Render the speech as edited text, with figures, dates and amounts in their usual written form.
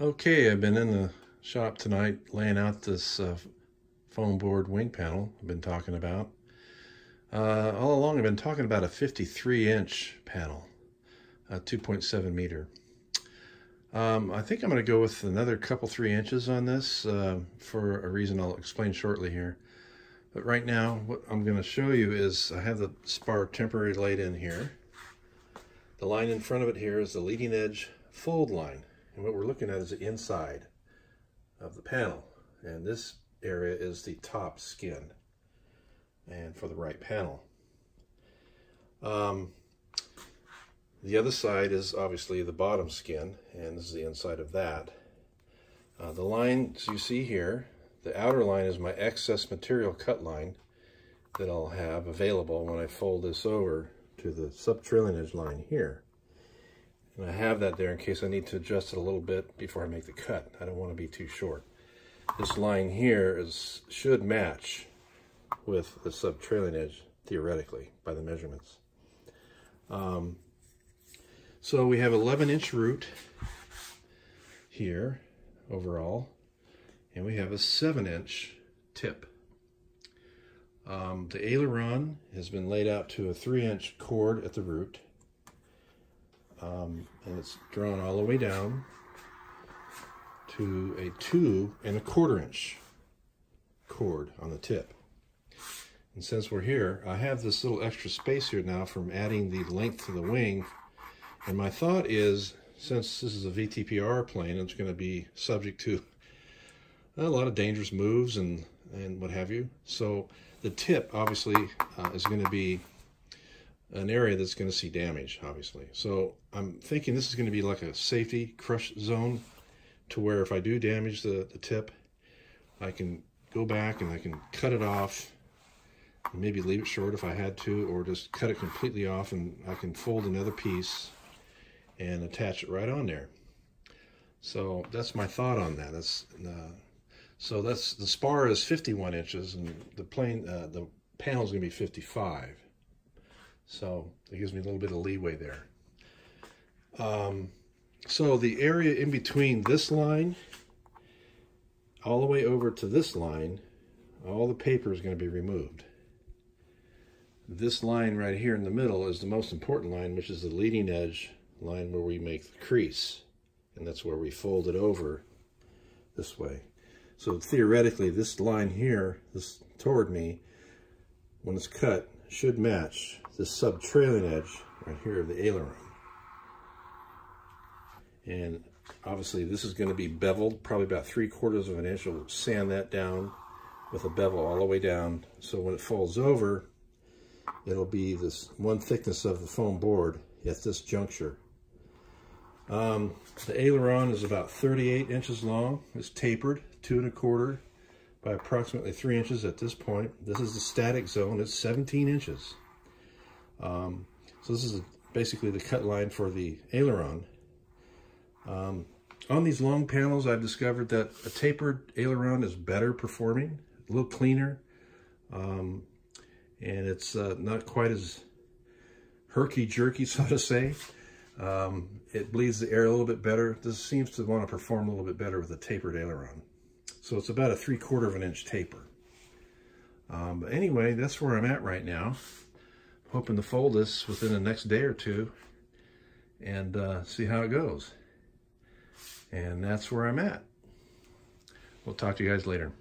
Okay, I've been in the shop tonight laying out this foam board wing panel I've been talking about. All along I've been talking about a 53-inch panel, 2.7 meter. I think I'm going to go with another couple 3 inches on this for a reason I'll explain shortly here. But right now what I'm going to show you is I have the spar temporarily laid in here. The line in front of it here is the leading edge fold line. And what we're looking at is the inside of the panel. And this area is the top skin and for the right panel. The other side is obviously the bottom skin, and this is the inside of that. The lines you see here, the outer line is my excess material cut line that I'll have available when I fold this over to the sub-trailing edge line here. And I have that there in case I need to adjust it a little bit before I make the cut. I don't want to be too short. This line here should match with the sub-trailing edge, theoretically, by the measurements. So we have 11-inch root here overall, and we have a 7-inch tip. The aileron has been laid out to a 3-inch cord at the root. And it's drawn all the way down to a 2¼ inch cord on the tip. And since we're here, I have this little extra space here now from adding the length to the wing. And my thought is, since this is a VTPR plane, it's going to be subject to a lot of dangerous moves and what have you. So the tip obviously is going to be an area that's going to see damage, obviously. So I'm thinking this is going to be like a safety crush zone, to where if I do damage the tip, I can go back and I can cut it off, and maybe leave it short if I had to, or just cut it completely off, and I can fold another piece and attach it right on there. So that's my thought on that. So the spar is 51 inches, and the panel is going to be 55. So it gives me a little bit of leeway there. So the area in between this line, all the way over to this line, all the paper is going to be removed. This line right here in the middle is the most important line, which is the leading edge line where we make the crease. And that's where we fold it over this way. So theoretically, this line here, this toward me, when it's cut, should match this sub-trailing edge right here of the aileron. And obviously this is going to be beveled, probably about 3/4 inch. We'll sand that down with a bevel all the way down, so when it folds over, it'll be this one thickness of the foam board at this juncture. The aileron is about 38 inches long. It's tapered 2¼ by approximately 3 inches at this point. This is the static zone. It's 17 inches. So this is basically the cut line for the aileron. On these long panels, I've discovered that a tapered aileron is better performing, a little cleaner, and it's not quite as herky-jerky, so to say. It bleeds the air a little bit better. This seems to want to perform a little bit better with a tapered aileron. So it's about a 3/4 inch taper. But anyway, that's where I'm at right now. Hoping to fold this within the next day or two and see how it goes. And that's where I'm at. We'll talk to you guys later.